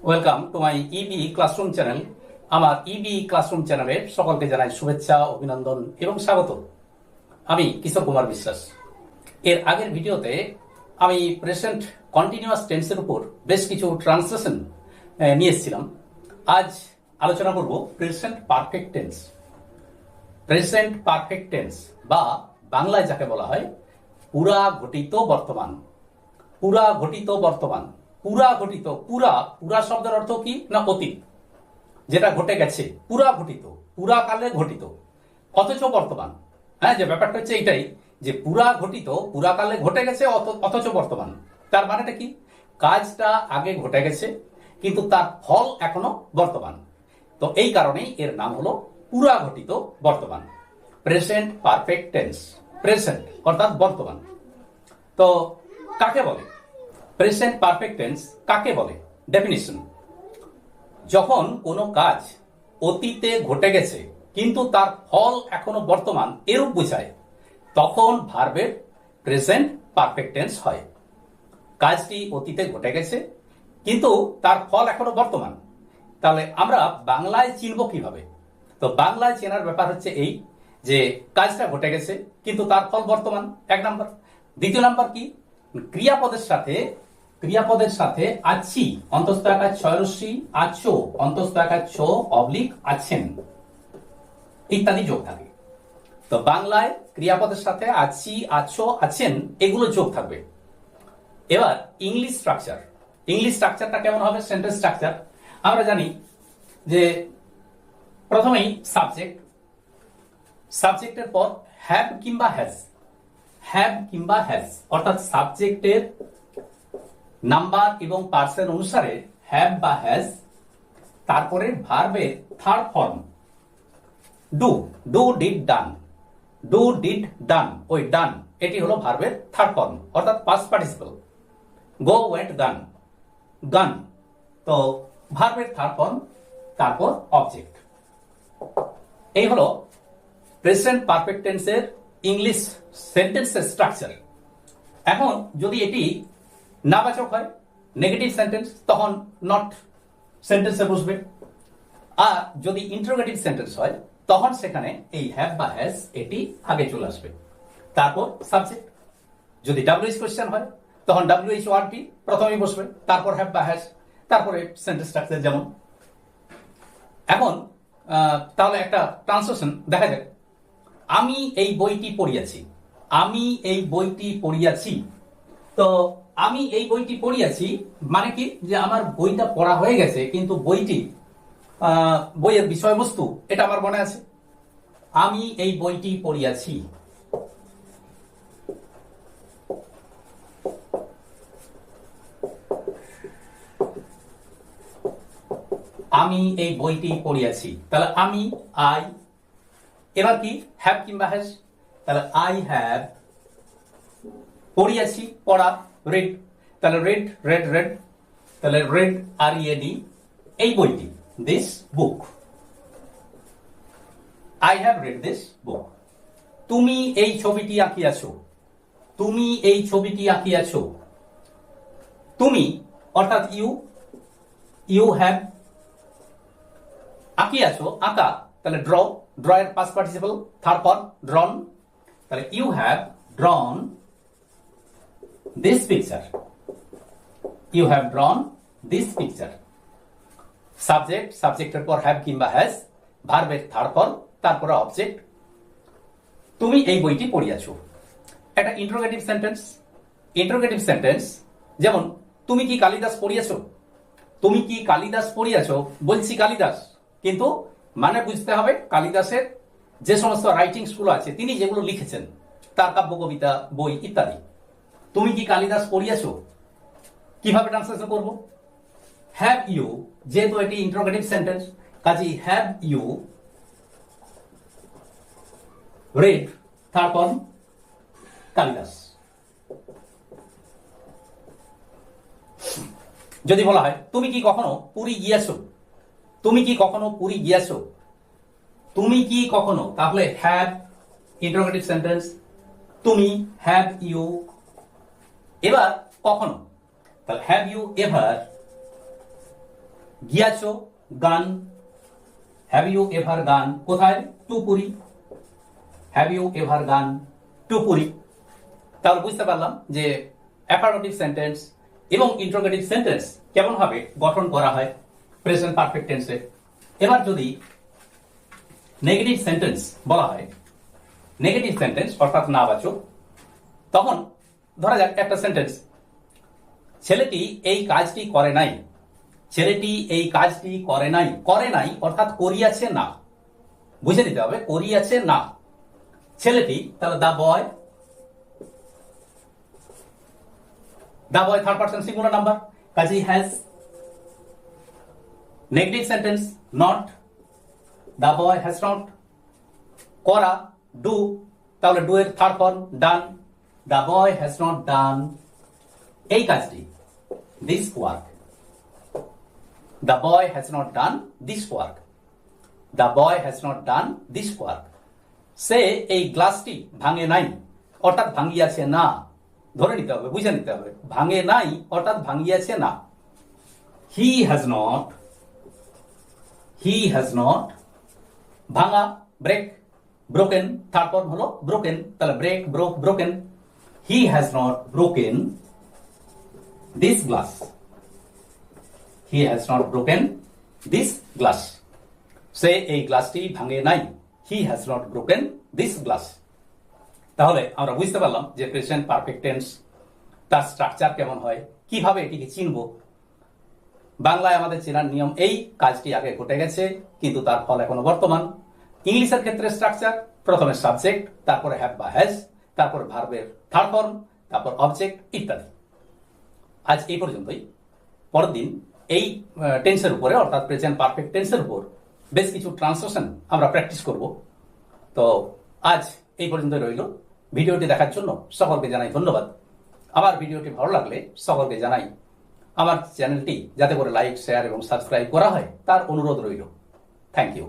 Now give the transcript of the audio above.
Welcome to my EB classroom channel. আমার EB classroom চ্যানেলে সকলকে জানাই শুভেচ্ছা, অভিনন্দন এবং স্বাগত। আমি কিশোর কুমার বিশ্বাস। এর আগের ভিডিওতে আমি প্রেজেন্ট কন্টিনিউয়াস টেন্সের উপর বেশ কিছু ট্রান্সলেশন নিয়ে এসেছিলাম। আজ আলোচনা করব present perfect tense. Present perfect tense বা বাংলায় যাকে বলা হয় পুরা ঘটিত বর্তমান। পুরা ঘটিত বর্তমান, পুরা ঘটিত। পুরা পুরা শব্দের অর্থ কি না অতীত, যেটা ঘটে গেছে, পুরা ঘটিত, পুরা কালে ঘটিত অথচ বর্তমান। হ্যাঁ, যে ব্যাপারটা হচ্ছে এইটাই যে পুরা ঘটিত, পুরা কালে ঘটে গেছে অথচ বর্তমান। তার মানেটা কি? কাজটা আগে ঘটে গেছে কিন্তু তার ফল এখনো বর্তমান। তো এই কারণেই এর নাম হলো পুরা ঘটিত বর্তমান, প্রেজেন্ট পারফেক্ট টেন্স। প্রেজেন্ট অর্থাৎ বর্তমান। তো কাকে বলে প্রেজেন্ট পারফেক্ট টেন্স? কাকে বলে? ডেফিনিশন: যখন কোনো কাজ অতীতে ঘটে গেছে কিন্তু তার ফল এখনো বর্তমান, এরূপ বোঝায়, তখন ভার্বের প্রেজেন্ট পারফেক্ট টেন্স হয়। কাজটি অতীতে ঘটে গেছে কিন্তু তার ফল এখনো বর্তমান। তাহলে আমরা বাংলায় চিনব কিভাবে? তো বাংলায় চেনার ব্যাপার হচ্ছে এই যে কাজটা ঘটে গেছে কিন্তু তার ফল বর্তমান, এক নাম্বার। দ্বিতীয় নাম্বার কি? ক্রিয়াপদের সাথে আছি অন্তস্থ আকার ছয়রস্যি, আছো অন্তস্থ আকার ছ অবলিক আছেন ইত্যাদি যোগ থাকে। তো বাংলায় ক্রিয়াপদের সাথে আছি, আছো, আছেন এগুলো যোগ থাকবে। এবার ইংলিশ স্ট্রাকচারটা কেমন হবে? সেন্টেন্স স্ট্রাকচার আমরা জানি যে প্রথমেই সাবজেক্টের পর হ্যাভ কিংবা হ্যাজ, অর্থাৎ সাবজেক্টের নাম্বার এবং পার্সন অনুসারে হ্যাভ বা হ্যাজ, তারপরে ভার্বের third form do did done, ওই ডান এটি হলো ভার্বের থার্ড ফর্ম অর্থাৎ পাস্ট পার্টিসিপল। গো ওয়েন্ট গান, তো ভার্বের থার্ড ফর্ম, তারপর অবজেক্ট। এই হলো প্রেজেন্ট পারফেক্ট টেন্সের ইংলিশ সেন্টেন্সের স্ট্রাকচার। এখন যদি এটি নাবাচক হয়, নেগেটিভ সেন্টেন্স, তখন নট সেন্টেন্সে বসবে। আর যদি ইন্টারোগেটিভ সেন্টেন্স হয় তখন সেখানে এই হ্যাভ বা হ্যাজ এটি আগে চলে আসবে, তারপর সাবজেক্ট। যদি ডাব্লিউএইচ কোশ্চেন হয় তখন ডাব্লিউএইচ ওয়ার্ডটি প্রথমেই বসবে, তারপর হ্যাভ বা হ্যাজ, তারপরে সেন্টেন্স স্ট্রাকচার যেমন। এখন তাহলে একটা ট্রান্সলেশন দেখা যাক। আমি এই বইটি পড়িয়াছি। তো আমি এই বইটি পড়িয়াছি মানে কি? যে আমার বইটা পড়া হয়ে গেছে কিন্তু বইয়ের বিষয়বস্তু এটা আমার মনে আছে। আমি এই বইটি পড়িয়াছি। আমি এই বইটি পড়িয়াছি, তাহলে আমি আই। এবার কি? হ্যাভ কিংবা হ্যাজ, তাহলে আই হ্যাভ পড়িয়াছি, পড়া, রিড, তাহলে রেড, তাহলে রেড RED এই বইটি, this book, I have read this book. তুমি এই ছবিটি আঁকিয়াছো, তুমি অর্থাৎ ইউ হ্যাভ, আঁকিয়াছো আঁকা, তাহলে ড্র এর past participle third form drawn, তাহলে you have drawn this picture, সাবজেক্টের পর হ্যাভ কিংবা হ্যাজ, ভার্বের থার্ড ফর্ম, তারপরে অবজেক্ট। তুমি এই বইটি পড়িয়াছো। একটা ইন্টারোগেটিভ সেন্টেন্স যেমন তুমি কি কালিদাস পড়িয়াছো? বলছি কালিদাস, কিন্তু মানে বুঝতে হবে কালিদাসের যে সমস্ত রাইটিংস গুলো আছে, তিনি যেগুলো লিখেছেন, তার কাব্য কবিতা, বই ইত্যাদি। তুমি কি কালিদাস পড়িয়াছো? কিভাবে ট্রান্সলেশন করব? হ্যাভ ইউ, যেহেতু এটি ইন্টারোগেটিভ সেন্টেন্স, কাজেই have you read, third form Kalidas. যদি বলা হয় তুমি কি কখনো পুরী গিয়েছো, তাহলে হ্যাভ ইন্টারোগেটিভ সেন্টেন্স, তুমি হ্যাভ ইউ। এবার কখনো, তাহলে হ্যাভ ইউ এভার গিয়াছো, গান। হ্যাভ ইউ এভার গান, কোথায়? To Puri. Have you ever gone to Puri. তাহলে বুঝতে পারলাম যে অ্যাফার্মেটিভ সেন্টেন্স এবং ইন্টারোগেটিভ সেন্টেন্স কেমন ভাবে গঠন করা হয় প্রেজেন্ট পারফেক্ট টেন্সে। এবার যদি নেগেটিভ সেন্টেন্স বলা হয়, নেগেটিভ সেন্টেন্স অর্থাৎ নাবাচক, তখন ধরা যাক একটা সেন্টেন্স, ছেলেটি এই কাজটি করে নাই। ছেলেটি এই কাজটি করে নাই, করে নাই অর্থাৎ করিয়াছে না, বুঝে নিতে হবে করিয়াছে না। ছেলেটি, তাহলে the boy, the boy third person singular number, কাজী has. Negative sentence not, the boy has not. করা, ডু, তাহলে ডু এর third form done, the boy has not done এই কাজটি, this work. The boy has not done this work, the boy has not done this work. সে এই গ্লাসটি ভাঙে নাই অর্থাৎ ভাঙিয়াছে না, ধরে নিতে হবে, বুঝে নিতে হবে, ভাঙে নাই অর্থাৎ ভাঙিয়াছে না। He has not, he has not, ভাঙা, ব্রেক, ব্রোকেন থার্ড ফর্ম হলো ব্রোকেন, তাহলে break, broke, broken. He has not broken this glass, he has not broken this glass. সে এই গ্লাসটি ভাঙে নাই, he has not broken this glass. তাহলে আমরা বুঝতে পারলাম যে প্রেজেন্ট পারফেক্ট টেন্স তার স্ট্রাকচার কেমন হয়, কিভাবে এটিকে চিনব। বাংলায় আমাদের চেনার নিয়ম এই, কাজটি আগে ঘটে গেছে কিন্তু তার ফল এখনো বর্তমান। ইংলিশের ক্ষেত্রে স্ট্রাকচার, প্রথমে সাবজেক্ট, তারপরে হ্যাভ বা হ্যাজ, তারপর ভার্বের থার্ড ফর্ম, তারপর অবজেক্ট ইত্যাদি। আজ এই পর্যন্তই। পরের দিন এই টেন্সের উপরে অর্থাৎ প্রেজেন্ট পারফেক্ট টেন্সের উপর বেশ কিছু ট্রান্সলেশন আমরা প্র্যাকটিস করব। তো আজ এই পর্যন্ত রইল। ভিডিওটি দেখার জন্য সকলকে জানাই ধন্যবাদ। আমার ভিডিওটি ভালো লাগলে সকলকে জানাই আমার চ্যানেলটি যাতে করে লাইক, শেয়ার এবং সাবস্ক্রাইব করা হয় তার অনুরোধ রইল। Thank you.